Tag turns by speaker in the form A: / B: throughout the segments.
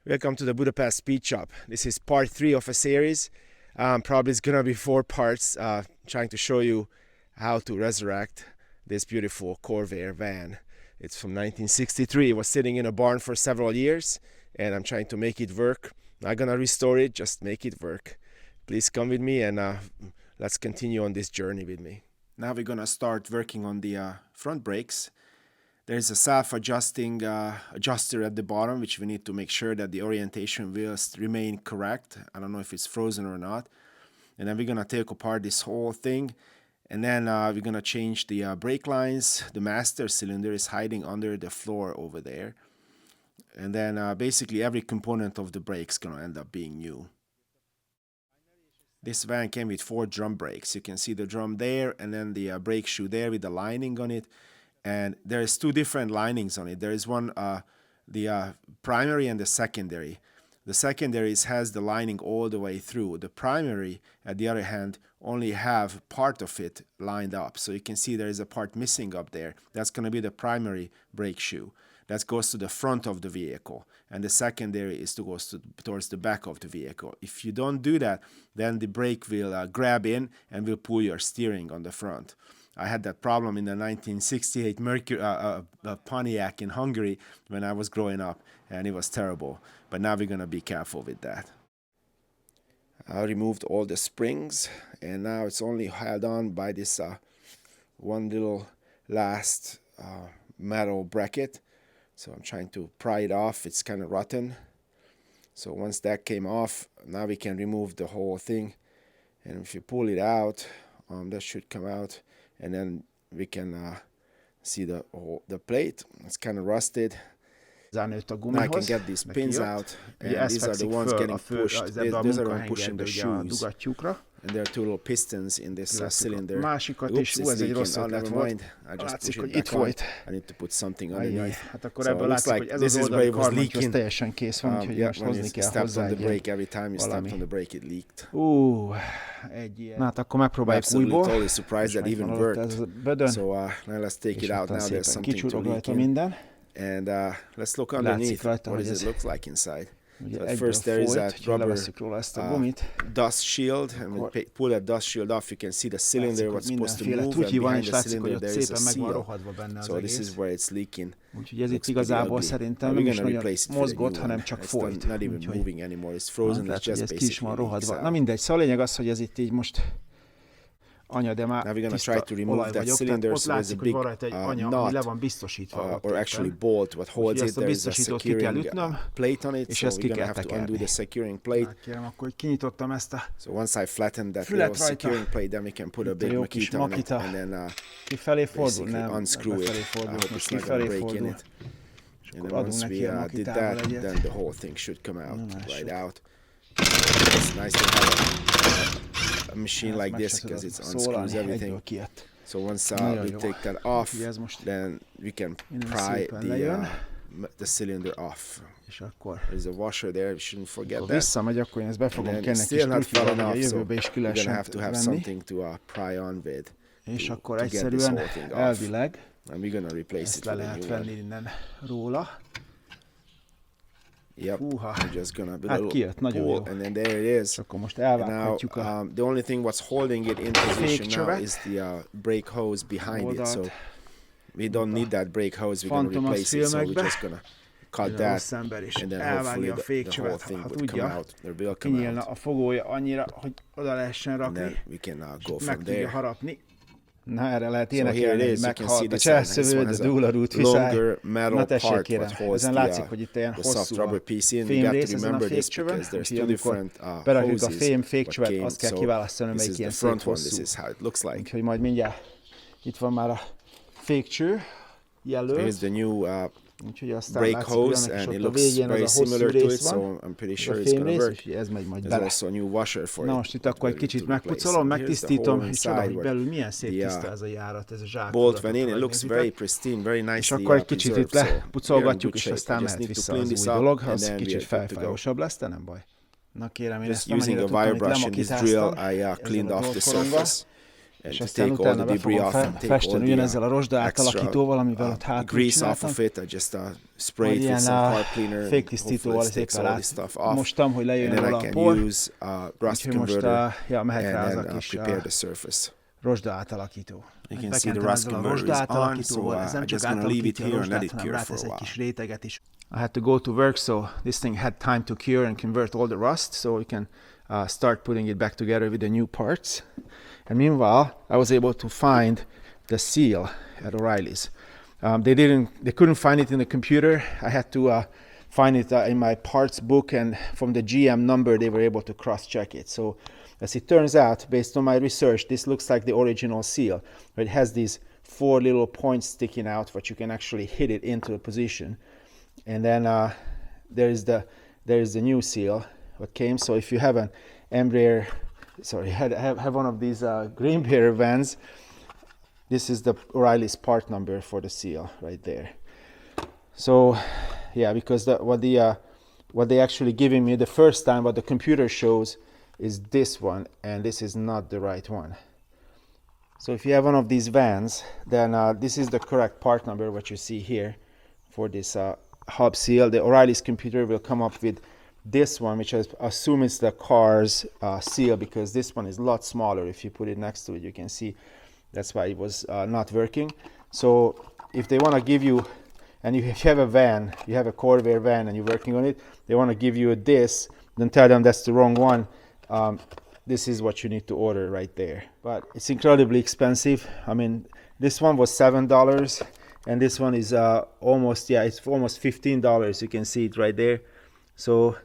A: Welcome to the Budapest Speed Shop. This is part 3 of a series. Probably it's gonna be 4 parts, trying to show you how to resurrect this beautiful Corvan van. It's from 1963. It was sitting in a barn for several years, and I'm trying to make it work. Not gonna restore it, just make it work. Please come with me and let's continue on this journey with me. Now we're gonna start working on the front brakes. There's a self-adjusting adjuster at the bottom, which we need to make sure that the orientation will remain correct. I don't know if it's frozen or not. And then we're gonna take apart this whole thing, and then we're gonna change the brake lines. The master cylinder is hiding under the floor over there. And then basically every component of the brake is gonna end up being new. This van came with 4 drum brakes. You can see the drum there, and then the brake shoe there with the lining on it. And there's 2 different linings on it. There is one, the primary and the secondary. The secondary has the lining all the way through. The primary, at the other hand, only have part of it lined up. So you can see there is a part missing up there. That's going to be the primary brake shoe. That goes to the front of the vehicle. And the secondary goes towards the back of the vehicle. If you don't do that, then the brake will grab in and will pull your steering on the front. I had that problem in the 1968 Pontiac in Hungary when I was growing up, and it was terrible. But now we're going to be careful with that. I removed all the springs, and now it's only held on by this one little last metal bracket. So I'm trying to pry it off. It's kind of rotten. So once that came off, now we can remove the whole thing. And if you pull it out, that should come out. And then we can see the plate. It's kind of rusted. Now I can get these pins out, and these are the ones getting pushed. These are the ones pushing the shoes. And there are 2 little pistons in this cylinder. Oops, it's leaking. Oh, never mind. I just pushed it back on. I need to put something underneath. So it looks like this is where it was leaking. Yeah, when you stepped on the brake, every time you stepped on the brake, it leaked.
B: Na hát akkor megpróbáljuk újból.
A: Totally surprised that even worked. So now let's take it out. Now there's something to leak in. And let's look underneath. What does it look like inside? So at first there is that rubber dust shield, and when you pull that dust shield off, you can see the cylinder, what's supposed to move, and behind the cylinder there is a seal. So this is where it's leaking.
B: Úgyhogy ez itt igazából szerintem nem is nagyon mozgott, hanem csak folyt.
A: Not even moving anymore. It's frozen. It's just
B: basically ki is van rohadva. Na mindegy, szóval a lényeg az, hogy ez itt így most anya, de már tiszta olaj vagyok, tehát ott látszik, hogy van rajta egy anya, ami le van biztosítva.
A: Or actually bolt, what holds it, there is a securing plate on it,
B: és
A: so
B: ezt ki
A: we're going to
B: kell
A: have to undo
B: tekerni.
A: the securing plate.
B: Hát kérem, akkor kinyitottam ezt a
A: So once I flatten that little securing plate, then we can put a big Makita on it, and then
B: kifelé fordul, nem,
A: unscrew it. I hope it's not going to break in it. And then once we did that, then the whole thing should come out, right out. It's nice to have a machine like this because it unscrews everything. So once we take that off, then we can pry the cylinder off. There's a washer there, we shouldn't forget that.
B: Visszamegy, akkor én ezt be fogom kenni kis külfölön, hogy a jövőbe is ki lehessen venni.
A: Something to pry on with.
B: És akkor egyszerűen elvileg
A: and we're gonna replace
B: ezt
A: it
B: le lehet venni innen róla.
A: Yep, we're just gonna do a
B: hát kijött, nagyon jó.
A: And then there it is.
B: És akkor most elvághatjuk a
A: the only thing what's holding it in position now is the brake hose behind it. So we don't need that brake hose. We're gonna replace it. So we're just gonna cut that, and then hopefully the whole thing would come out. Or will come
B: kinyílna a fogója annyira, hogy oda lehessen rakni.
A: And then we can go from
B: meg
A: there.
B: tudja harapni. Na erre lehet énekelni, hogy meghalt a cselszövőd, a dúlarút viszály. Na tessék kérem, ezen látszik, hogy itt ilyen hosszú a fémrész ezen a fékcsövön, úgyhogy amikor berakjuk a fém fékcsövet, azt kell kiválasztani, melyik ilyen szép hosszú. Úgyhogy majd mindjárt itt van már a fékcső jelölt. Úgyhogy aztán
A: brake
B: látszik,
A: hose, and it looks very similar to it, so I'm pretty sure it's going to work.
B: Ez megy majd
A: There's
B: bele.
A: also a new washer for
B: Na
A: it.
B: most itt akkor egy kicsit megpucolom, megtisztítom, és csoda, hogy belül milyen szép tiszta ez a járat, ez a zsák.
A: Bolt went in, it looks very pristine, very nicely
B: és akkor egy kicsit itt
A: preserved,
B: lepucolgatjuk, és aztán mehet vissza az új dolog, az kicsit felfajosabb lesz, de nem baj. Na kérem, én ezt nem annyira tudtam, itt lemakitáztam, ezen a torkorongon. és aztán utána be fogom festeni ugyanezzel a rozsda átalakítóval, amivel ott hátul csináltam. Majd ilyen féktisztítóval szépen átmostam, hogy lejöjjön róla a por. Úgyhogy most mehet rá az a kis rozsda átalakító. Bekentem ezzel a rozsda átalakítóval, ez nem csak átalakítja a rozsdát, hanem rátesz egy kis réteget is. I had to go to work, so this thing had time to cure and convert all the rust, so we can start putting it back together with the new parts. And meanwhile, I was able to find the seal at O'Reilly's. They couldn't find it in the computer. I had to find it in my parts book, and from the GM number, they were able to cross-check it. So, as it turns out, based on my research, this looks like the original seal. It has these 4 little points sticking out, but you can actually hit it into a position. And then there is the new seal what came. So if you have an Embraer, have one of these Green Bear vans, this is the O'Reilly's part number for the seal right there. So yeah, because what they actually giving me the first time, what the computer shows is this one, and this is not the right one. So if you have one of these vans, then this is the correct part number what you see here for this hub seal. The O'Reilly's computer will come up with this one, which I assume is the car's seal, because this one is a lot smaller. If you put it next to it, you can see that's why it was not working. So if they want to give you, and if you have a van, you have a Corvan van and you're working on it, they want to give you this, then tell them that's the wrong one. This is what you need to order right there. But it's incredibly expensive. I mean, this one was $7, and this one is almost $15. You can see it right there. So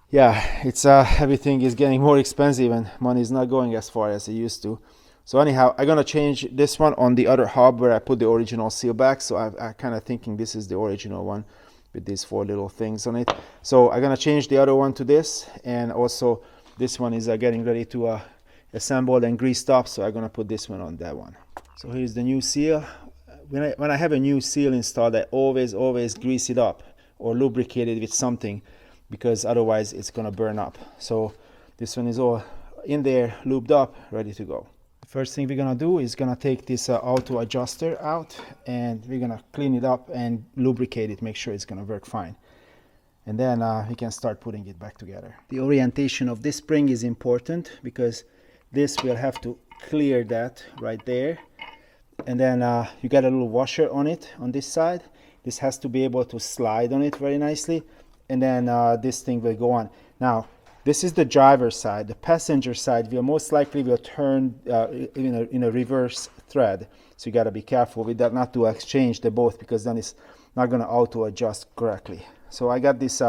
B: yeah, it's everything is getting more expensive, and money is not going as far as it used to. So anyhow, I'm gonna change this one on the other hub where I put the original seal back. So I kind of thinking this is the original one with these 4 little things on it. So I'm gonna change the other one to this, and also this one is getting ready to assembled and greased up. So I'm gonna put this one on that one. So here's the new seal. When I have a new seal installed, I always grease it up or lubricate it with something, because otherwise it's gonna burn up. So this one is all in there, lubed up, ready to go. First thing we're gonna do is gonna take this auto adjuster out, and we're gonna clean it up and lubricate it, make sure it's gonna work fine. And then we can start putting it back together. The orientation of this spring is important, because this will have to clear that right there. And then you got a little washer on it on this side. This has to be able to slide on it very nicely, and then this thing will go on. Now, this is the driver's side. The passenger side will most likely turn in a reverse thread. So you got to be careful with that, not to exchange the both, because then it's not going to auto adjust correctly. So I got this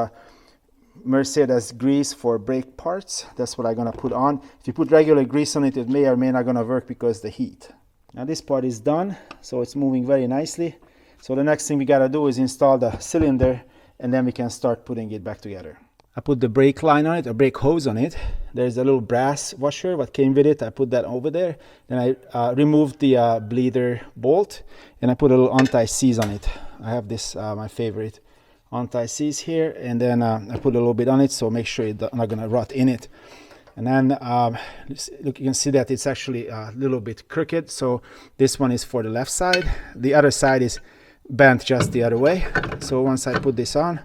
B: Mercedes grease for brake parts. That's what I'm going to put on. If you put regular grease on it, it may or may not going to work because the heat. Now this part is done, so it's moving very nicely. So the next thing we got to do is install the cylinder, and then we can start putting it back together. I put the brake line on it, a brake hose on it. There's a little brass washer what came with it. I put that over there. Then I removed the bleeder bolt, and I put a little anti-seize on it. I have this, my favorite anti-seize here, and then I put a little bit on it, so make sure it's not gonna rot in it. And then look, you can see that it's actually a little bit crooked. So this one is for the left side. The other side is bent just the other way. So once I put this on,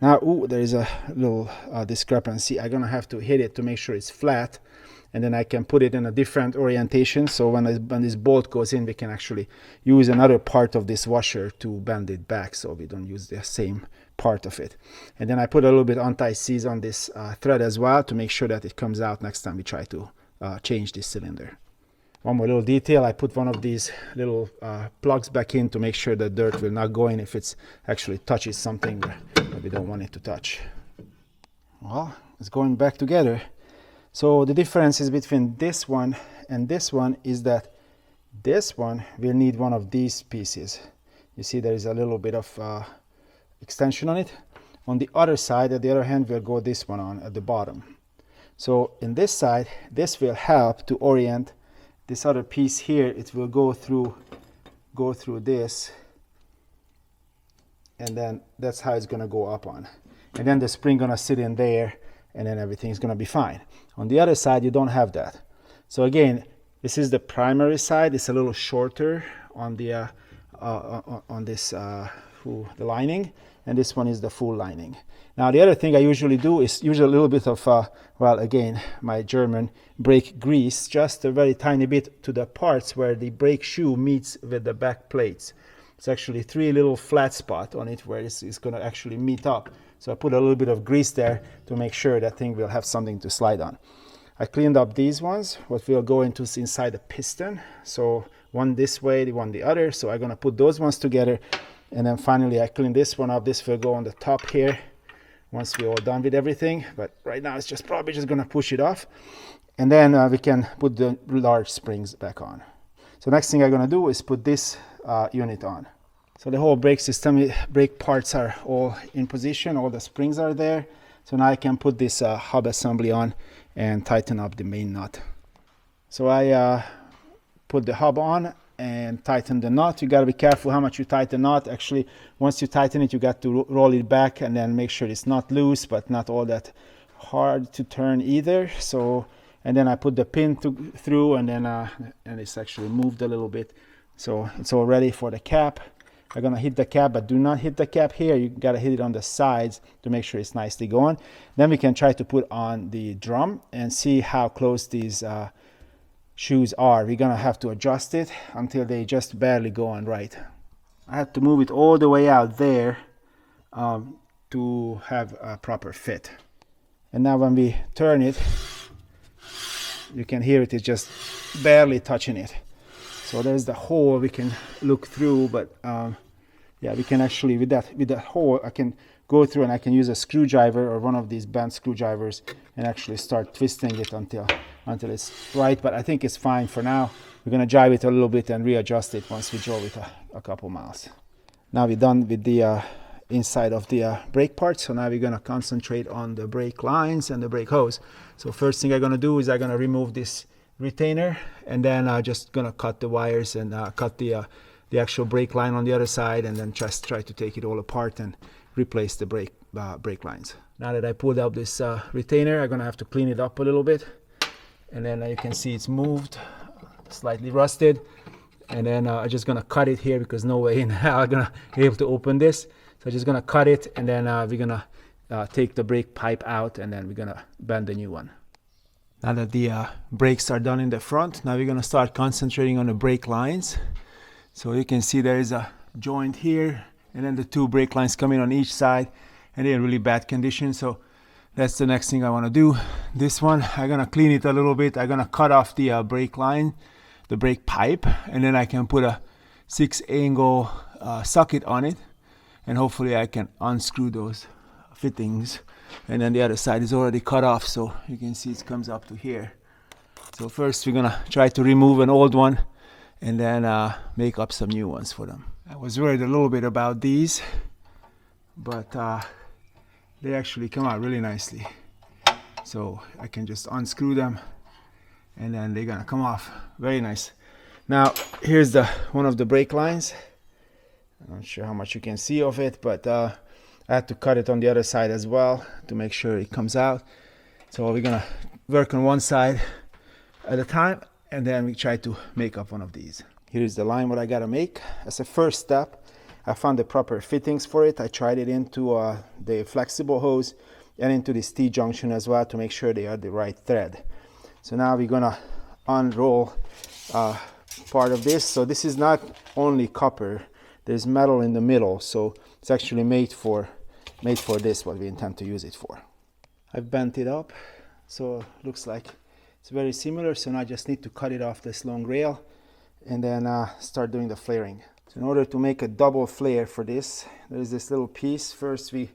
B: now, there is a little discrepancy. I'm gonna have to hit it to make sure it's flat, and then I can put it in a different orientation. So when this bolt goes in, we can actually use another part of this washer to bend it back, so we don't use the same part of it. And then I put a little bit anti-seize on this thread as well, to make sure that it comes out next time we try to change this cylinder. One more little detail, I put one of these little plugs back in to make sure the dirt will not go in if it actually touches something that we don't want it to touch. Well, it's going back together. So the difference is between this one and this one is that this one will need one of these pieces. You see there is a little bit of extension on it. On the other side, at the other hand, we'll go this one on at the bottom. So in this side, this will help to orient this other piece here. It will go through this, and then that's how it's going to go up on. And then the spring going to sit in there, and then everything's going to be fine. On the other side, you don't have that. So again, This is the primary side. It's a little shorter on the on this the lining, and this one is the full lining. Now the other thing I usually do is use a little bit of well, again, my German, brake grease, just a very tiny bit to the parts where the brake shoe meets with the back plates. It's actually 3 little flat spots on it where it's going to actually meet up. So I put a little bit of grease there to make sure that thing will have something to slide on. I cleaned up these ones, what will go into inside the piston. So one this way, the one the other. So I'm going to put those ones together. And then finally I clean this one up. This will go on the top here once we're all done with everything. But right now it's just probably just going to push it off. And then we can put the large springs back on. So next thing I'm going to do is put this unit on. So the whole brake system, brake parts are all in position. All the springs are there. So now I can put this hub assembly on and tighten up the main nut. So I put the hub on and tighten the nut. You got to be careful how much you tighten the nut. Actually, once you tighten it, you got to roll it back and then make sure it's not loose, but not all that hard to turn either. So, and then I put the pin through, and then and it's actually moved a little bit. So it's all ready for the cap. I'm gonna hit the cap, but do not hit the cap here. You gotta hit it on the sides to make sure it's nicely going. Then we can try to put on the drum and see how close these shoes are. We're gonna have to adjust it until they just barely go on right. I had to move it all the way out there to have a proper fit. And now when we turn it, you can hear it is just barely touching it. So there's the hole we can look through, but yeah, we can actually, with that hole, I can go through and I can use a screwdriver or one of these bent screwdrivers and actually start twisting it until it's right. But I think it's fine for now. We're gonna drive it a little bit and readjust it once we drove it a couple miles. Now we're done with the inside of the brake parts. So now we're gonna concentrate on the brake lines and the brake hose. So first thing I'm gonna do is I'm gonna remove this retainer, and then I'm just gonna cut the wires and cut the actual brake line on the other side, and then just try to take it all apart and replace the brake lines. Now that I pulled out this retainer, I'm gonna have to clean it up a little bit, and then you can see it's moved, slightly rusted, and then I'm just gonna cut it here because no way in hell I'm gonna be able to open this. So I'm just gonna cut it, and then we're gonna take the brake pipe out, and then we're gonna bend the new one. Now that the brakes are done in the front, now we're gonna start concentrating on the brake lines. So you can see there is a joint here, and then the 2 brake lines coming on each side, and they're in really bad condition. So that's the next thing I wanna do. This one, I'm gonna clean it a little bit. I'm gonna cut off the brake line, the brake pipe, and then I can put a 6-angle socket on it, and hopefully I can unscrew those fittings. And then the other side is already cut off, so you can see it comes up to here. So first we're gonna try to remove an old one and then make up some new ones for them. I was worried a little bit about these, but they actually come out really nicely. So I can just unscrew them, and then they're gonna come off very nice. Now here's one of the brake lines. I'm not sure how much you can see of it, but I had to cut it on the other side as well to make sure it comes out. So we're gonna work on one side at a time, and then we try to make up one of these. Here is the line what I gotta make. As a first step, I found the proper fittings for it. I tried it into the flexible hose and into this T-junction as well to make sure they are the right thread. So now we're gonna unroll part of this. So this is not only copper, there's metal in the middle, so it's actually made for this, what we intend to use it for. I've bent it up, so it looks like it's very similar. So now I just need to cut it off this long rail and then start doing the flaring. So in order to make a double flare for this, there's this little piece. First we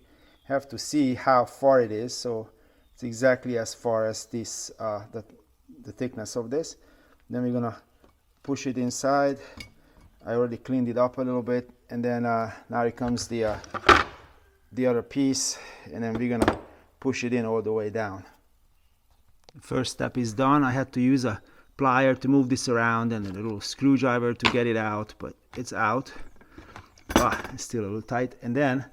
B: have to see how far it is. So it's exactly as far as this, the thickness of this. Then we're gonna push it inside. I already cleaned it up a little bit, and then now here comes the other piece, and then we're gonna push it in all the way down. The first step is done. I had to use a plier to move this around and a little screwdriver to get it out, but it's out. It's still a little tight. And then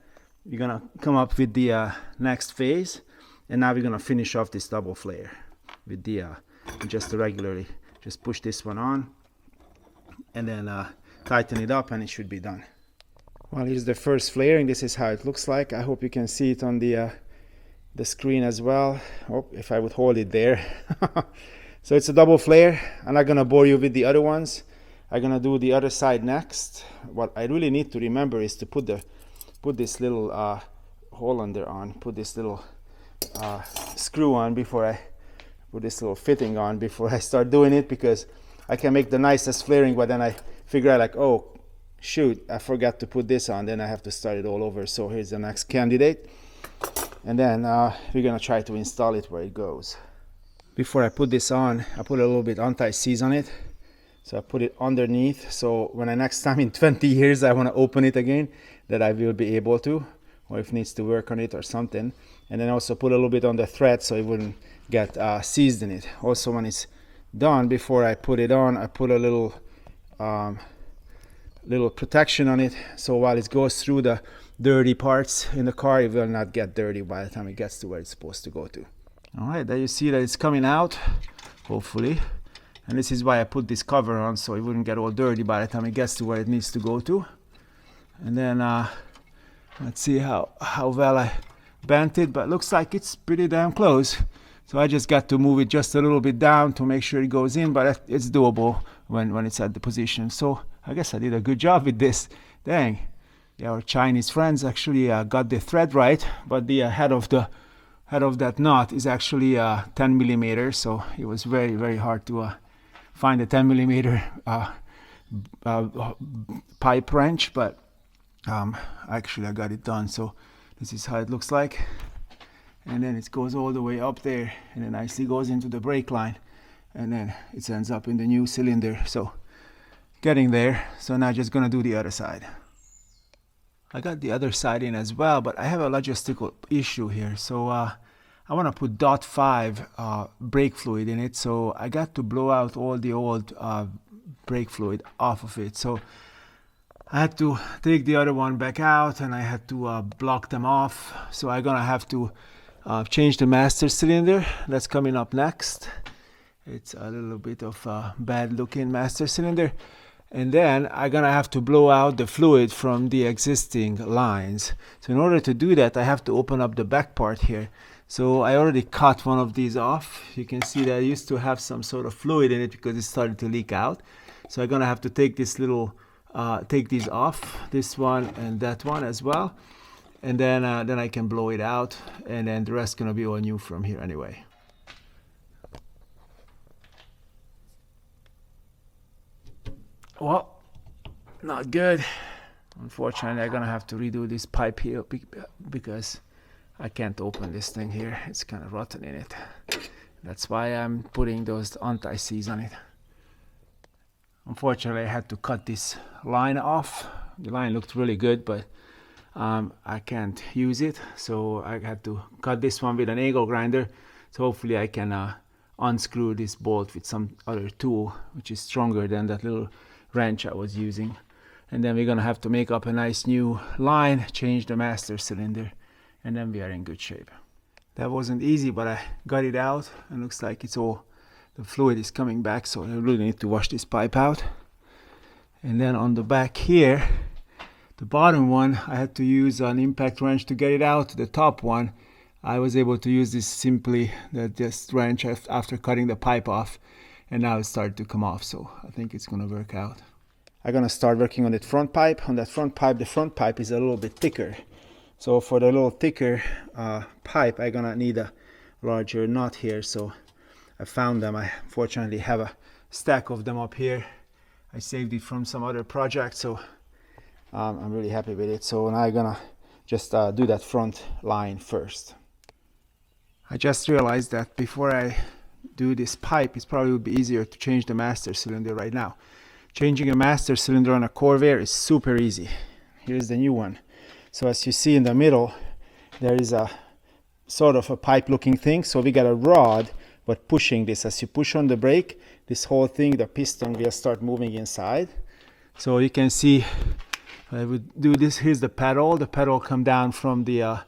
B: we're gonna come up with the next phase, and now we're gonna finish off this double flare with the just a regularly just push this one on and then tighten it up and it should be done. Well, here's the first flaring. This is how it looks like. I hope you can see it on the screen as well. Oh, if I would hold it there. So it's a double flare. I'm not gonna bore you with the other ones. I'm gonna do the other side next. What I really need to remember is to put this little hole under on, put this little screw on before I put this little fitting on before I start doing it, because I can make the nicest flaring, but then I figure out like, oh shoot, I forgot to put this on, then I have to start it all over. So here's the next candidate, and then we're gonna try to install it where it goes. Before I put this on, I put a little bit anti-seize on it. So I put it underneath, so when I next time in 20 years I want to open it again, that I will be able to, or if needs to work on it or something. And then also put a little bit on the thread so it wouldn't get seized in it. Also when it's done, before I put it on, I put a little protection on it, so while it goes through the dirty parts in the car, it will not get dirty by the time it gets to where it's supposed to go to. All right, there you see that it's coming out, hopefully. And this is why I put this cover on, so it wouldn't get all dirty by the time it gets to where it needs to go to. And then let's see how well I bent it, but looks like it's pretty damn close. So I just got to move it just a little bit down to make sure it goes in, but it's doable when it's at the position. So I guess I did a good job with this. Dang, yeah, our Chinese friends actually got the thread right, but the head of that knot is actually 10 millimeters, so it was very, very hard to find a 10 millimeter pipe wrench, but actually I got it done. So this is how it looks like, and then it goes all the way up there and it nicely goes into the brake line, and then it ends up in the new cylinder. So getting there. So now just gonna do the other side. I got the other side in as well, but I have a logistical issue here. So I want to put .5 brake fluid in it, so I got to blow out all the old brake fluid off of it. So I had to take the other one back out, and I had to block them off. So I'm gonna have to change the master cylinder. That's coming up next. It's a little bit of a bad looking master cylinder. And then I'm gonna have to blow out the fluid from the existing lines. So in order to do that, I have to open up the back part here. So I already cut one of these off. You can see that I used to have some sort of fluid in it because it started to leak out. So I'm gonna have to take this little, take these off, this one and that one as well. And then I can blow it out, and then the rest gonna be all new from here anyway. Well, not good. Unfortunately, I'm gonna have to redo this pipe here because I can't open this thing here. It's kind of rotten in it. That's why I'm putting those anti-seize on it. Unfortunately, I had to cut this line off. The line looked really good, but I can't use it. So I had to cut this one with an angle grinder. So hopefully I can unscrew this bolt with some other tool, which is stronger than that little wrench I was using. And then we're gonna have to make up a nice new line, change the master cylinder, and then we are in good shape. That wasn't easy, but I got it out, and looks like it's all, the fluid is coming back, so I really need to wash this pipe out. And then on the back here, the bottom one, I had to use an impact wrench to get it out. The top one, I was able to use this just wrench after cutting the pipe off, and now it started to come off, so I think it's gonna work out. I'm gonna start working on that front pipe. On that front pipe, the front pipe is a little bit thicker. So for the little thicker pipe, I'm gonna need a larger nut here. So I found them. I fortunately have a stack of them up here. I saved it from some other project, so I'm really happy with it. So now I'm gonna just do that front line first. I just realized that before I do this pipe, it probably would be easier to change the master cylinder right now. Changing a master cylinder on a Corvair is super easy. Here's the new one. So as you see in the middle, there is a sort of a pipe looking thing. So we got a rod, but pushing this. As you push on the brake, this whole thing, the piston will start moving inside. So you can see, I would do this. Here's the pedal. The pedal come down from the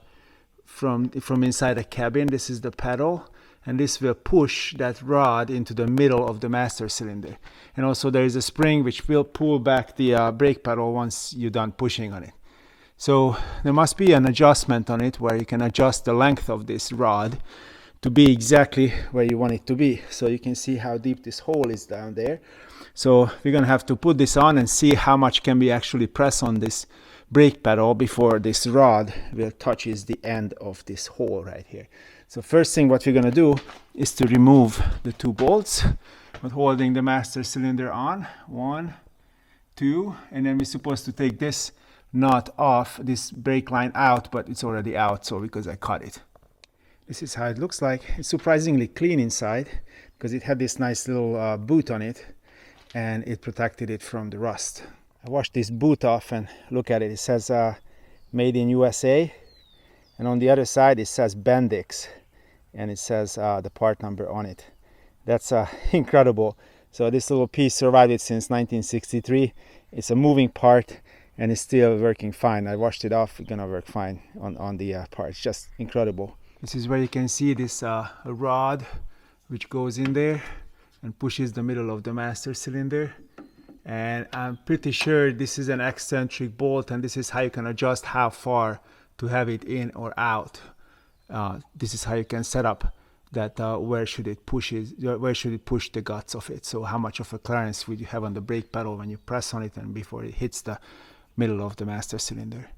B: from inside the cabin. This is the pedal. and this will push that rod into the middle of the master cylinder. And also there is a spring which will pull back the brake pedal once you're done pushing on it. So there must be an adjustment on it where you can adjust the length of this rod to be exactly where you want it to be. So you can see how deep this hole is down there. So we're gonna have to put this on and see how much can we actually press on this brake pedal before this rod will touches the end of this hole right here. So first thing what we're gonna do is to remove the 2 bolts with holding the master cylinder on. 1, 2, and then we're supposed to take this nut off, this brake line out, but it's already out, so because I cut it. This is how it looks like. It's surprisingly clean inside because it had this nice little boot on it and it protected it from the rust. I washed this boot off and look at it. It says made in USA, and on the other side it says Bendix, and it says the part number on it. That's incredible. So this little piece survived it since 1963. It's a moving part and it's still working fine. I washed it off. It's gonna work fine on the part. It's just incredible. This is where you can see this rod which goes in there and pushes the middle of the master cylinder. And I'm pretty sure this is an eccentric bolt, and this is how you can adjust how far to have it in or out. This is how you can set up that where should it push the guts of it. So how much of a clearance would you have on the brake pedal when you press on it and before it hits the middle of the master cylinder.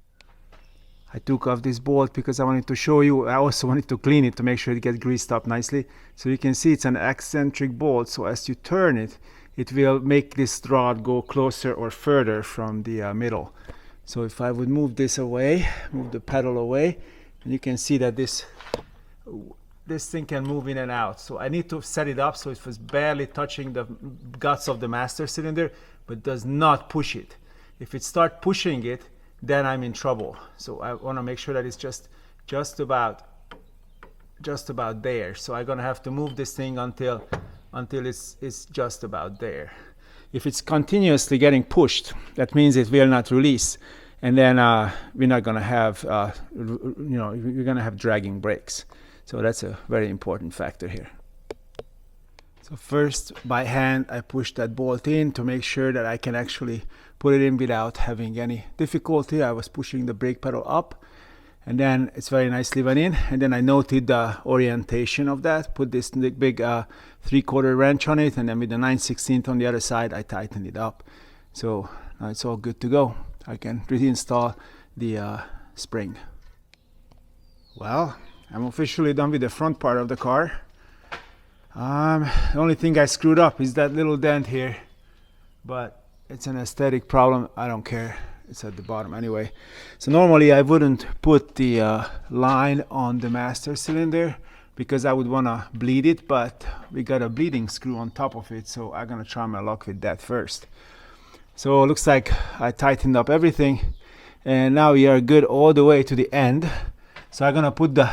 B: I took off this bolt because I wanted to show you. I also wanted to clean it to make sure it gets greased up nicely. So you can see it's an eccentric bolt. So as you turn it, it will make this rod go closer or further from the middle. So if I would move this away, move the pedal away, and you can see that this thing can move in and out. So I need to set it up so it was barely touching the guts of the master cylinder, but does not push it. If it starts pushing it, then I'm in trouble. So I want to make sure that it's just about there. So I'm gonna have to move this thing until it's just about there. If it's continuously getting pushed, that means it will not release, and then we're not gonna have you're gonna have dragging brakes. So that's a very important factor here. So first, by hand, I push that bolt in to make sure that I can actually put it in without having any difficulty. I was pushing the brake pedal up, and then it's very nicely went in. And then I noted the orientation of that, put this big 3/4 wrench on it, and then with the 9/16 on the other side, I tightened it up. So now it's all good to go. I can reinstall the spring. Well, I'm officially done with the front part of the car. The only thing I screwed up is that little dent here, but it's an aesthetic problem. I don't care. It's at the bottom anyway. So normally I wouldn't put the line on the master cylinder because I would want to bleed it, but we got a bleeding screw on top of it, so I'm gonna try my luck with that first. So it looks like I tightened up everything, and now we are good all the way to the end. So I'm gonna put the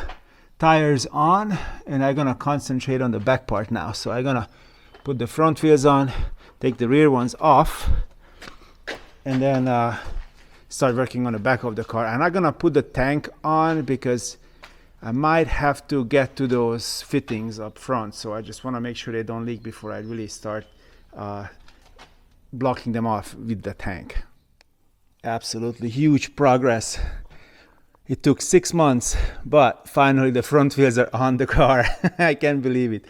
B: tires on, and I'm gonna concentrate on the back part now. So I'm gonna put the front wheels on, take the rear ones off, and then start working on the back of the car. I'm not gonna put the tank on because I might have to get to those fittings up front. So I just want to make sure they don't leak before I really start blocking them off with the tank. Absolutely huge progress. It took 6 months, but finally the front wheels are on the car. I can't believe it.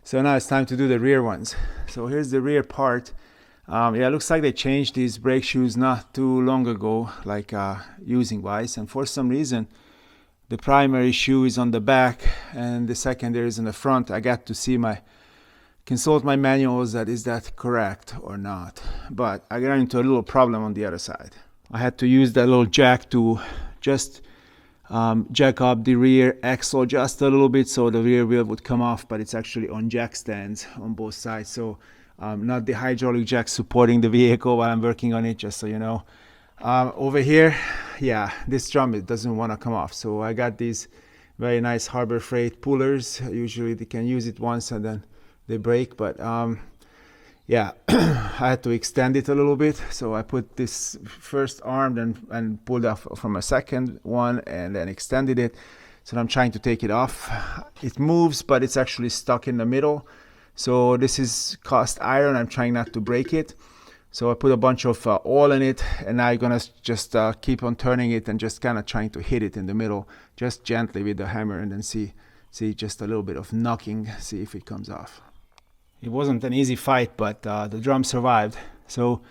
B: So now it's time to do the rear ones. So here's the rear part. It looks like they changed these brake shoes not too long ago, like using wise. And for some reason, the primary shoe is on the back and the secondary is in the front. I got to consult my manuals that is that correct or not. But I got into a little problem on the other side. I had to use that little jack to just jack up the rear axle just a little bit so the rear wheel would come off, but it's actually on jack stands on both sides. So not the hydraulic jack supporting the vehicle while I'm working on it, just so you know. Over here, this drum, it doesn't want to come off. So I got these very nice Harbor Freight pullers. Usually they can use it once and then they break, but I had to extend it a little bit. So I put this first arm and pulled off from a second one and then extended it. So I'm trying to take it off. It moves, but it's actually stuck in the middle. So this is cast iron. I'm trying not to break it. So I put a bunch of oil in it, and now I'm gonna just keep on turning it and just kind of trying to hit it in the middle, just gently with the hammer, and then see just a little bit of knocking, see if it comes off. It wasn't an easy fight, but the drum survived. So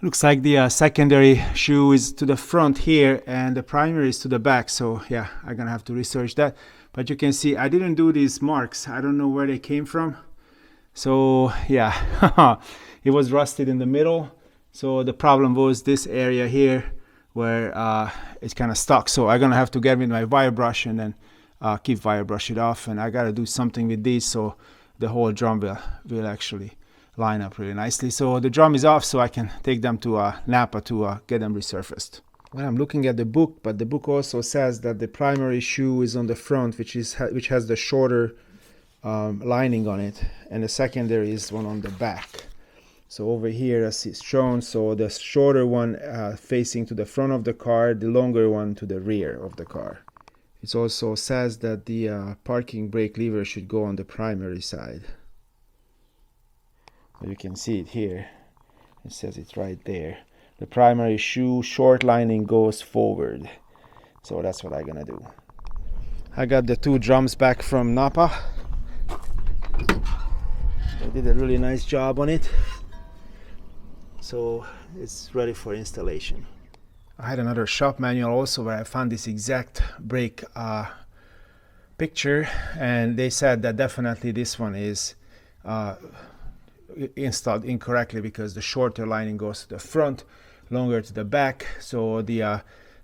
B: looks like the secondary shoe is to the front here and the primary is to the back. So yeah, I'm gonna have to research that. But you can see I didn't do these marks. I don't know where they came from. So yeah, it was rusted in the middle. So the problem was this area here where it's kind of stuck. So I'm gonna have to get with my wire brush and then keep wire brush it off. And I gotta do something with these so the whole drum will actually line up really nicely. So the drum is off, so I can take them to Napa to get them resurfaced. Well, I'm looking at the book, but the book also says that the primary shoe is on the front, which has the shorter lining on it, and the secondary is one on the back. So over here, as it's shown, so the shorter one facing to the front of the car, the longer one to the rear of the car. It also says that the parking brake lever should go on the primary side. You can see it here. It says it's right there. The primary shoe short lining goes forward. So that's what I'm gonna do. I got the two drums back from Napa. They did a really nice job on it. So it's ready for installation. I had another shop manual also where I found this exact brake picture, and they said that definitely this one is installed incorrectly because the shorter lining goes to the front, longer to the back. So the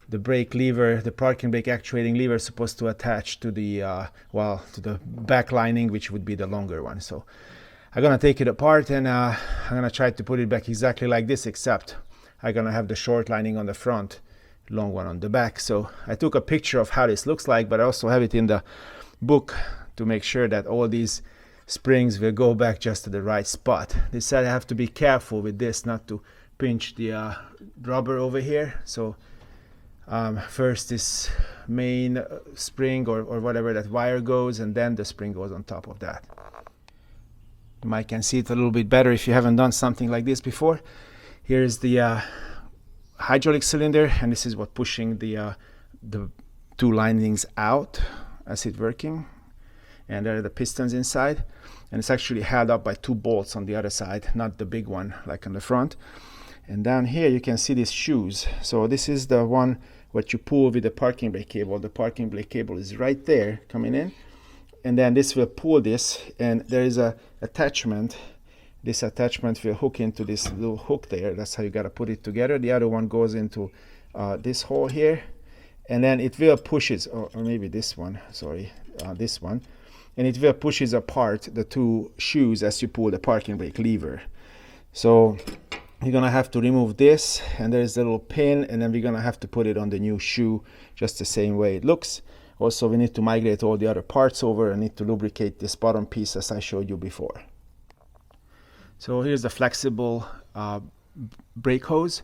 B: brake lever, the parking brake actuating lever, is supposed to attach to the to the back lining, which would be the longer one. So I'm gonna take it apart and I'm gonna try to put it back exactly like this, except I'm gonna have the short lining on the front, long one on the back. So I took a picture of how this looks like, but I also have it in the book to make sure that all these springs will go back just to the right spot. They said I have to be careful with this not to pinch the rubber over here. So first this main spring or whatever that wire goes, and then the spring goes on top of that. You might can see it a little bit better if you haven't done something like this before. Here's the hydraulic cylinder, and this is what pushing the two linings out as it's working. And there are the pistons inside, and it's actually held up by two bolts on the other side, not the big one like on the front. And down here you can see these shoes. So this is the one what you pull with the parking brake cable. The parking brake cable is right there coming in, and then this will pull this, and there is a attachment. This attachment will hook into this little hook there. That's how you got to put it together. The other one goes into this hole here, and then it will push it, or maybe this one, sorry, this one, and it will pushes apart the two shoes as you pull the parking brake lever. So you're gonna have to remove this, and there's a little pin, and then we're gonna have to put it on the new shoe just the same way it looks. Also, we need to migrate all the other parts over and need to lubricate this bottom piece as I showed you before. So here's the flexible brake hose,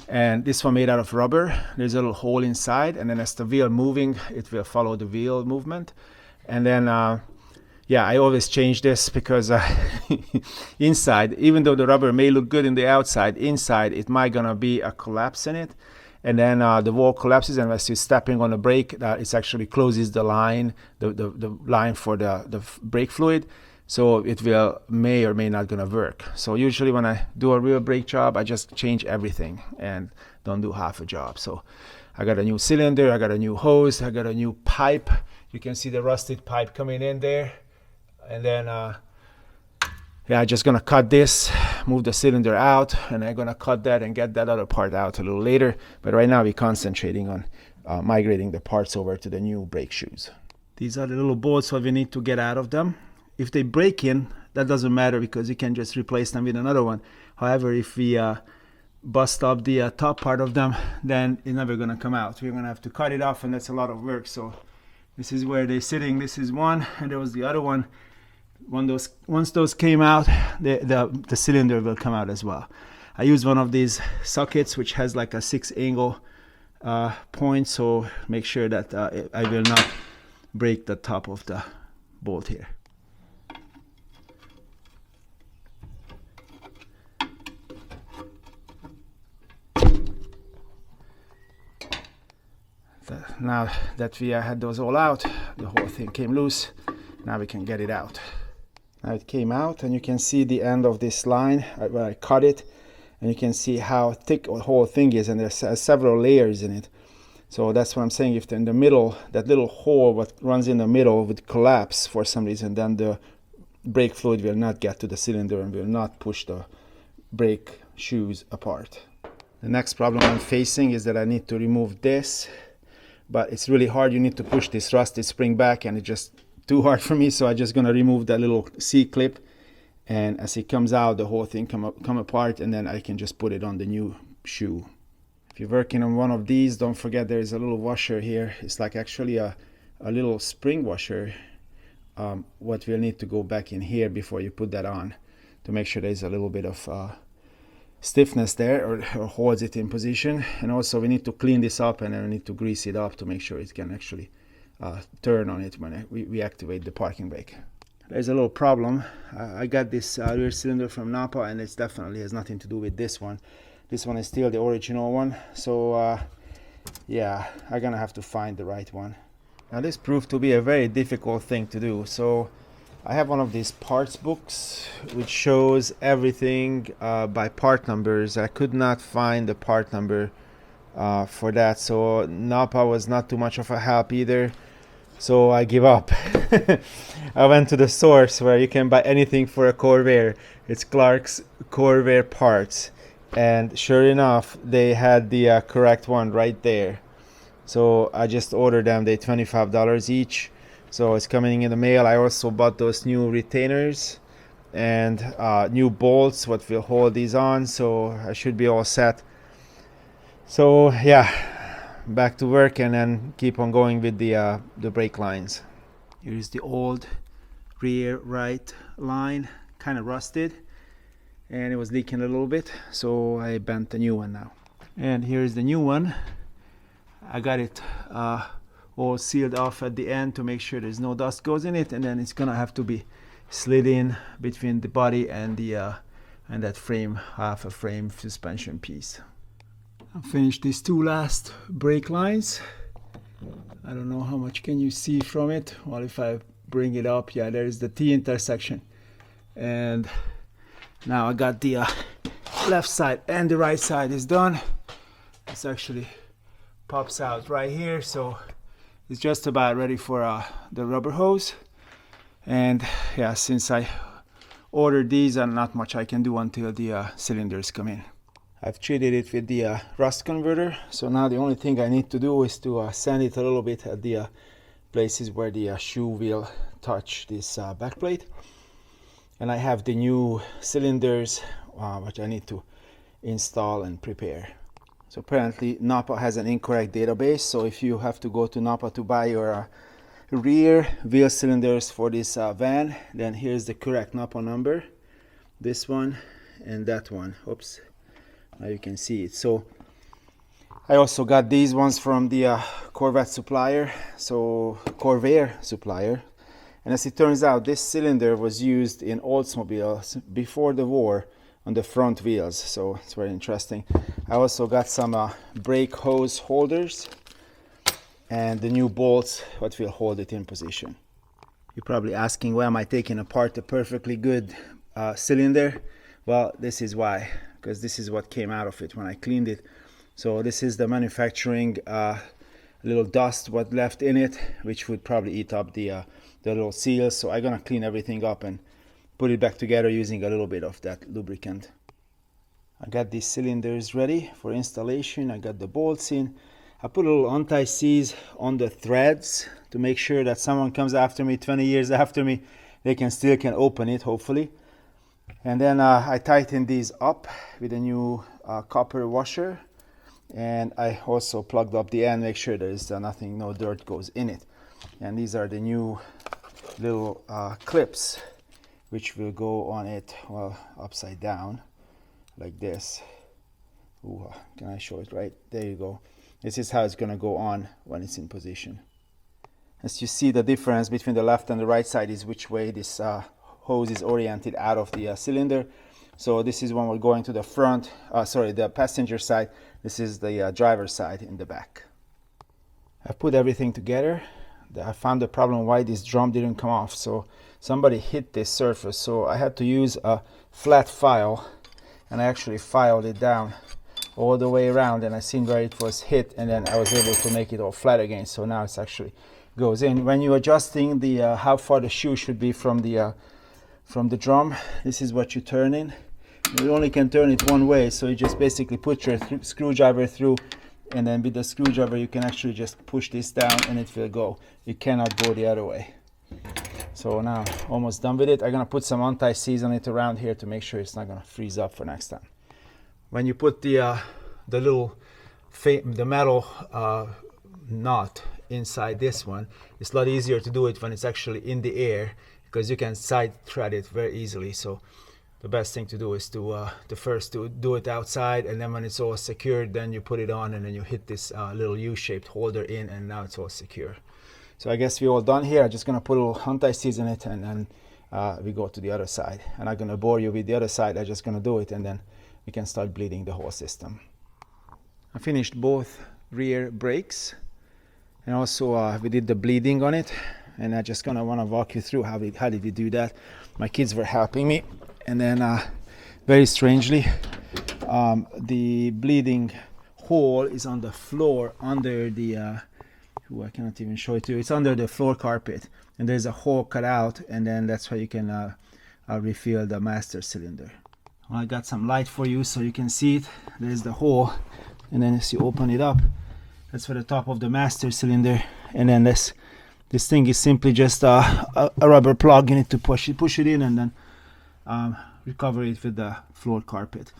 B: and this one made out of rubber. There's a little hole inside, and then as the wheel moving, it will follow the wheel movement. And then yeah, I always change this because inside, even though the rubber may look good in the outside, inside it might gonna be a collapse in it, and then the wall collapses, and as you're stepping on the brake, it actually closes the line, the line for the brake fluid. So it may or may not gonna work. So usually when I do a real brake job, I just change everything and don't do half a job. So I got a new cylinder, I got a new hose, I got a new pipe. You can see the rusted pipe coming in there. And then yeah, I'm just gonna cut this, move the cylinder out, and I'm gonna cut that and get that other part out a little later. But right now we're concentrating on migrating the parts over to the new brake shoes. These are the little bolts that we need to get out of them. If they break in, that doesn't matter because you can just replace them with another one. However, if we bust up the top part of them, then it's never gonna come out. We're gonna have to cut it off, and that's a lot of work. So this is where they're sitting. This is one, and there was the other one. Once those came out, the cylinder will come out as well. I use one of these sockets which has like a 6 angle point, so make sure that I will not break the top of the bolt here. Now that we had those all out, the whole thing came loose. Now we can get it out. Now it came out, and you can see the end of this line where I cut it, and you can see how thick the whole thing is, and there's several layers in it. So that's what I'm saying. If in the middle, that little hole what runs in the middle would collapse for some reason, then the brake fluid will not get to the cylinder and will not push the brake shoes apart. The next problem I'm facing is that I need to remove this, but it's really hard. You need to push this rusted spring back, and it's just too hard for me, so I'm just gonna remove that little C-clip, and as it comes out, the whole thing come apart, and then I can just put it on the new shoe. If you're working on one of these, don't forget there is a little washer here. It's like actually a little spring washer. What we'll need to go back in here before you put that on to make sure there's a little bit of stiffness there, or holds it in position. And also we need to clean this up, and then we need to grease it up to make sure it can actually turn on it when we activate the parking brake. There's a little problem. I got this rear cylinder from Napa, and it definitely has nothing to do with this one. This one is still the original one, so yeah, I'm gonna have to find the right one. Now this proved to be a very difficult thing to do. So I have one of these parts books which shows everything by part numbers. I could not find the part number for that, so Napa was not too much of a help either, so I give up. I went to the source where you can buy anything for a Corvair. It's Clark's Corvair parts, and sure enough they had the correct one right there. So I just ordered them. They're $25 each, so it's coming in the mail. I also bought those new retainers and new bolts what will hold these on, so I should be all set. So yeah, back to work, and then keep on going with the brake lines. Here's the old rear right line, kind of rusted, and it was leaking a little bit, so I bent the new one now. And here's the new one. I got it all sealed off at the end to make sure there's no dust goes in it, and then it's gonna have to be slid in between the body and the and that frame, half a frame suspension piece. I finished these two last brake lines. I don't know how much can you see from it. Well, if I bring it up, yeah, there's the T intersection, and now I got the left side and the right side is done. It's actually pops out right here, so it's just about ready for the rubber hose. And yeah, since I ordered these, and not much I can do until the cylinders come in. I've treated it with the rust converter, so now the only thing I need to do is to sand it a little bit at the places where the shoe will touch this back plate. And I have the new cylinders which I need to install and prepare. So apparently Napa has an incorrect database, so if you have to go to Napa to buy your rear wheel cylinders for this van, then here's the correct Napa number, this one and that one. Oops, now you can see it. So I also got these ones from the Corvair supplier, and as it turns out, this cylinder was used in Oldsmobiles before the war on the front wheels, so it's very interesting. I also got some brake hose holders and the new bolts what will hold it in position. You're probably asking, why am I taking apart a perfectly good cylinder? Well, this is why, because this is what came out of it when I cleaned it. So this is the manufacturing little dust what left in it, which would probably eat up the little seals. So I'm gonna clean everything up and put it back together using a little bit of that lubricant. I got these cylinders ready for installation. I got the bolts in. I put a little anti-seize on the threads to make sure that someone comes after me 20 years after me, they can open it, hopefully. And then I tightened these up with a new copper washer, and I also plugged up the end, make sure there is nothing, no dirt goes in it. And these are the new little clips which will go on it, well, upside down like this. Ooh, can I show it right? There you go. This is how it's gonna go on when it's in position. As you see, the difference between the left and the right side is which way this hose is oriented out of the cylinder. So this is when we're going to the front, the passenger side. This is the driver's side in the back. I've put everything together. I found the problem why this drum didn't come off. So somebody hit this surface. So I had to use a flat file, and I actually filed it down all the way around, and I seen where it was hit, and then I was able to make it all flat again. So now it's actually goes in. When you're adjusting the how far the shoe should be from the drum, this is what you turn in. You only can turn it one way, so you just basically put your screwdriver through, and then with the screwdriver you can actually just push this down and it will go. You cannot go the other way. So now almost done with it. I'm gonna put some anti-seize on it around here to make sure it's not gonna freeze up for next time. When you put the metal knot inside this one, it's a lot easier to do it when it's actually in the air, because you can side thread it very easily. So the best thing to do is to first do it outside, and then when it's all secured, then you put it on, and then you hit this little U-shaped holder in, and now it's all secure. So I guess we're all done here. I'm just gonna put a little anti-seize in it, and then we go to the other side. I'm not gonna bore you with the other side. I'm just gonna do it, and then we can start bleeding the whole system. I finished both rear brakes, and also we did the bleeding on it, and I just want to walk you through how did we do that. My kids were helping me, and then very strangely the bleeding hole is on the floor under the I cannot even show it to you. It's under the floor carpet, and there's a hole cut out, and then that's where you can refill the master cylinder. Well, I got some light for you so you can see it. There's the hole, and then as you open it up, that's for the top of the master cylinder, and then this thing is simply just a rubber plug. You need to push it in, and then recover it with the floor carpet.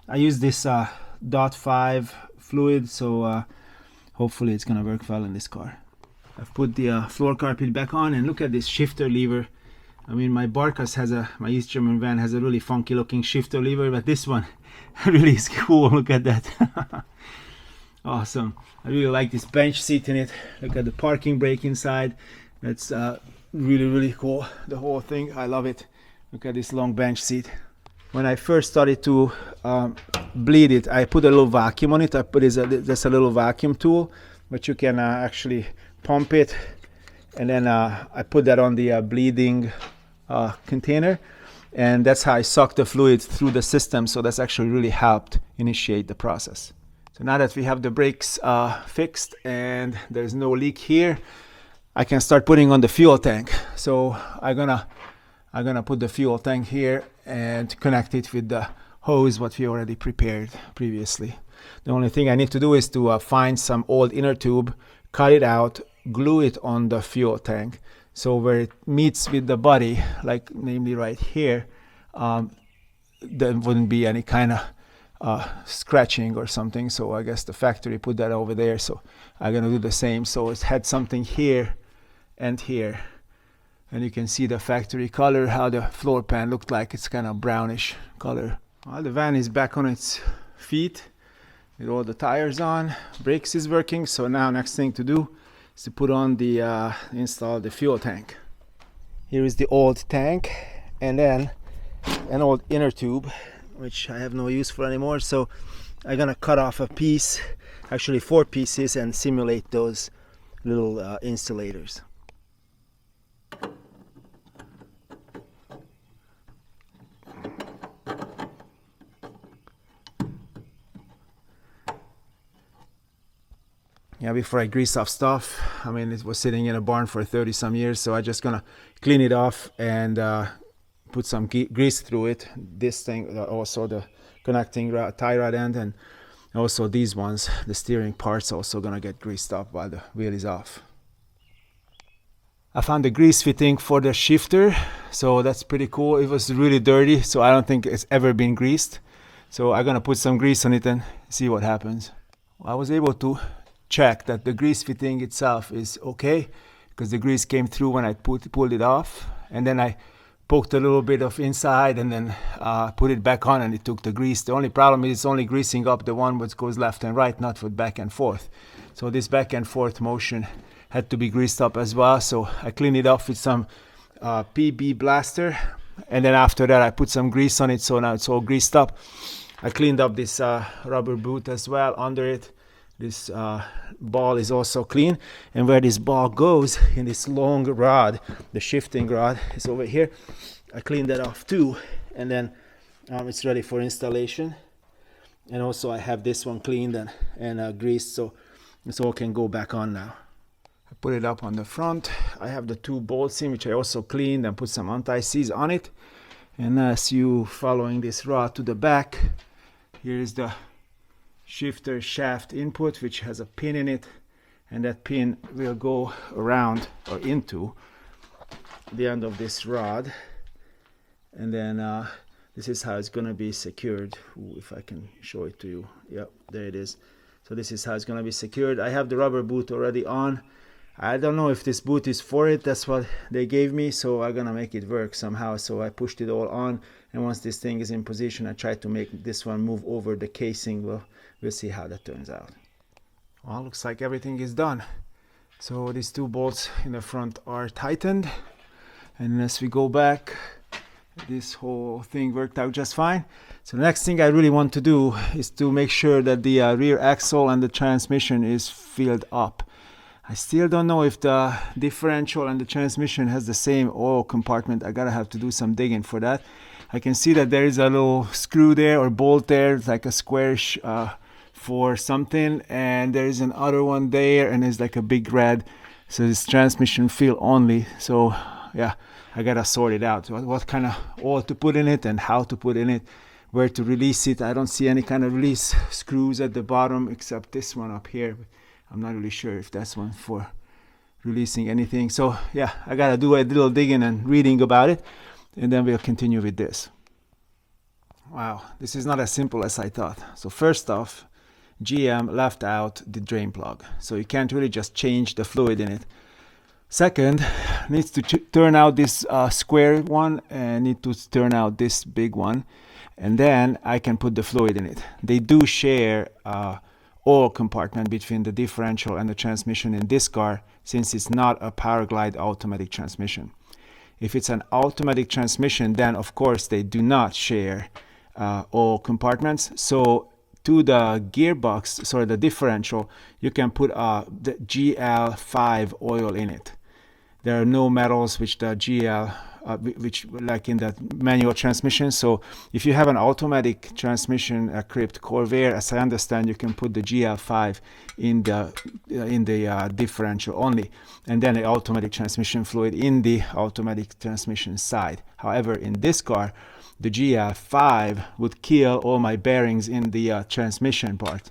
B: I use this .5 fluid, so hopefully it's gonna work well in this car. I've put the floor carpet back on, and look at this shifter lever. I mean, my Barkas my East German van has a really funky looking shifter lever, but this one really is cool. Look at that. Awesome. I really like this bench seat in it. Look at the parking brake inside. That's really, really cool. The whole thing, I love it. Look at this long bench seat. When I first started to bleed it, I put a little vacuum on it. There's a little vacuum tool, but you can actually pump it, and then I put that on the bleeding container, and that's how I suck the fluid through the system. So that's actually really helped initiate the process. So now that we have the brakes fixed and there's no leak here, I can start putting on the fuel tank. So I'm gonna put the fuel tank here and connect it with the hose what we already prepared previously. The only thing I need to do is to find some old inner tube, cut it out, glue it on the fuel tank, so where it meets with the body, like namely right here, there wouldn't be any kind of scratching or something. So I guess the factory put that over there, so I'm gonna do the same. So it's had something here and here, and you can see the factory color, how the floor pan looked like. It's kind of brownish color. Well, the van is back on its feet with all the tires on, brakes is working. So now next thing to do is to put on install the fuel tank. Here is the old tank, and then an old inner tube, which I have no use for anymore. So I'm gonna cut off a piece, actually 4 pieces, and simulate those little insulators. Yeah, before I grease off stuff, I mean, it was sitting in a barn for 30 some years, so I'm just gonna clean it off and put some grease through it. This thing, also the connecting tie rod end, and also these ones, the steering parts, also gonna get greased up while the wheel is off. I found the grease fitting for the shifter, so that's pretty cool. It was really dirty, so I don't think it's ever been greased. So I'm gonna put some grease on it and see what happens. I was able to check that the grease fitting itself is okay, because the grease came through when I pulled it off, and then I poked a little bit of inside and then put it back on, and it took the grease. The only problem is it's only greasing up the one which goes left and right, not with back and forth. So this back and forth motion had to be greased up as well. So I cleaned it off with some PB blaster, and then after that I put some grease on it, so now it's all greased up. I cleaned up this rubber boot as well under it. This ball is also clean, and where this ball goes in this long rod, the shifting rod is over here. I cleaned that off too, and then it's ready for installation. And also I have this one cleaned and greased, so this all can go back on now. I put it up on the front. I have the 2 bolts in, which I also cleaned and put some anti-seize on it. And as you following this rod to the back, here is the shifter shaft input, which has a pin in it, and that pin will go around or into the end of this rod, and then this is how it's going to be secured. Ooh, if I can show it to you. Yep, there it is. So this is how it's going to be secured. I have the rubber boot already on. I don't know if this boot is for it. That's what they gave me, so I'm gonna make it work somehow. So I pushed it all on, and once this thing is in position, I tried to make this one move over the casing. We'll see how that turns out. Well, looks like everything is done. So these 2 bolts in the front are tightened, and as we go back, this whole thing worked out just fine. So the next thing I really want to do is to make sure that the rear axle and the transmission is filled up. I still don't know if the differential and the transmission has the same oil compartment. I gotta have to do some digging for that. I can see that there is a little screw there or bolt there. It's like a squarish for something, and there is another one there, and it's like a big red. So this transmission fill only. So yeah, I gotta sort it out. What kind of oil to put in it and how to put in it, where to release it. I don't see any kind of release screws at the bottom except this one up here. I'm not really sure if that's one for releasing anything. So yeah, I gotta do a little digging and reading about it, and then we'll continue with this. Wow, this is not as simple as I thought. So first off, GM left out the drain plug, so you can't really just change the fluid in it. Second, needs to turn out this square one, and need to turn out this big one, and then I can put the fluid in it. They do share oil compartment between the differential and the transmission in this car, since it's not a Powerglide automatic transmission. If it's an automatic transmission, then of course they do not share oil compartments. So to the gearbox, sorry, the differential, you can put the GL5 oil in it. There are no metals which the GL which like in the manual transmission. So if you have an automatic transmission equipped Corvair, as I understand, you can put the GL5 in the differential only, and then the automatic transmission fluid in the automatic transmission side. However, in this car, the GL5 would kill all my bearings in the transmission part.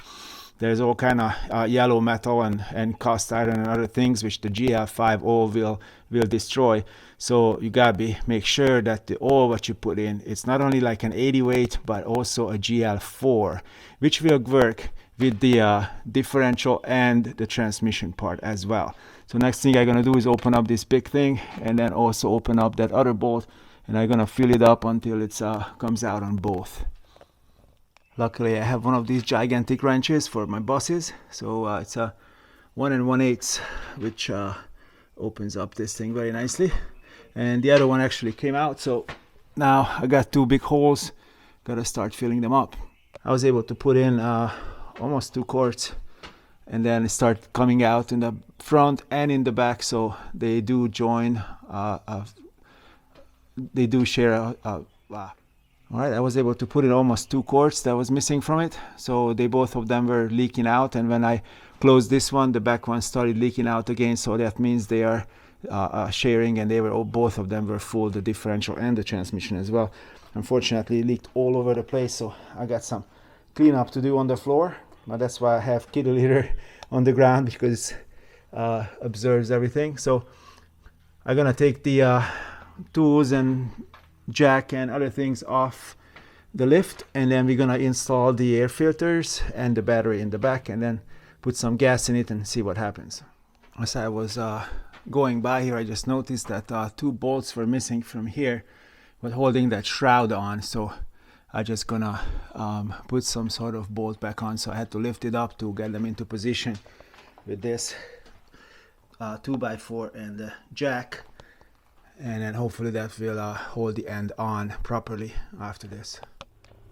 B: There's all kind of yellow metal and cast iron and other things which the GL5 oil will destroy. So you gotta make sure that the oil what you put in, it's not only like an 80 weight, but also a GL4, which will work with the differential and the transmission part as well. So next thing I'm gonna do is open up this big thing, and then also open up that other bolt, and I'm gonna fill it up until it comes out on both. Luckily, I have one of these gigantic wrenches for my buses, so it's a 1 1/8, which opens up this thing very nicely. And the other one actually came out, so now I got 2 big holes. Gotta start filling them up. I was able to put in almost 2 quarts, and then start coming out in the front and in the back, so they do join. They do share All right, I was able to put in almost 2 quarts that was missing from it. So both of them were leaking out, and when I closed this one, the back one started leaking out again. So that means they are sharing, and both of them were full, the differential and the transmission as well. Unfortunately, it leaked all over the place, so I got some cleanup to do on the floor. But that's why I have kitty litter on the ground, because it observes everything. So I'm gonna take the tools and jack and other things off the lift, and then we're gonna install the air filters and the battery in the back, and then put some gas in it and see what happens. As I was going by here, I just noticed that 2 bolts were missing from here, but holding that shroud on. So I just gonna put some sort of bolt back on. So I had to lift it up to get them into position with this. 2x4 and the jack, and then hopefully that will hold the end on properly after this.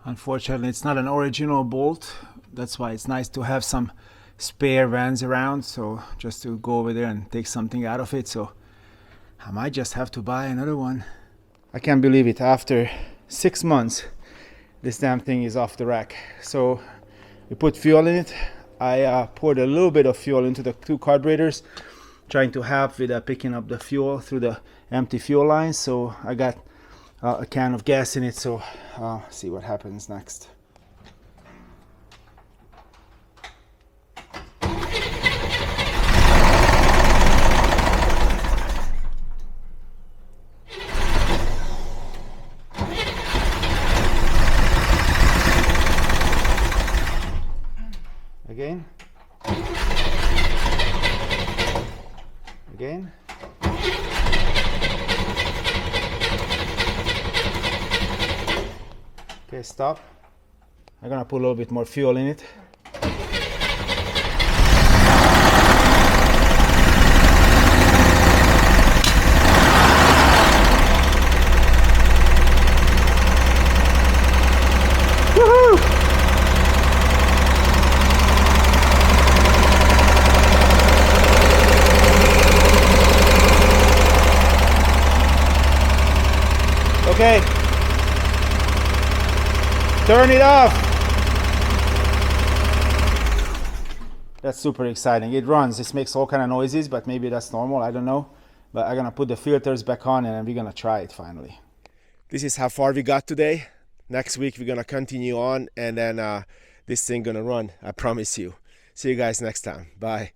B: Unfortunately, it's not an original bolt. That's why it's nice to have some spare vans around, so just to go over there and take something out of it. So I might just have to buy another one. I can't believe it, after 6 months this damn thing is off the rack. So we put fuel in it. I poured a little bit of fuel into the 2 carburetors, trying to help with picking up the fuel through the empty fuel lines. So I got a can of gas in it, so see what happens next. Again. Again. Okay, stop. I'm gonna put a little bit more fuel in it. Woohoo! Okay. Turn it off. That's super exciting. It runs. This makes all kind of noises, but maybe that's normal. I don't know. But I'm gonna put the filters back on and then we're gonna try it finally.
A: This is how far we got today. Next week we're gonna continue on, and then this thing gonna run. I promise you. See you guys next time. Bye.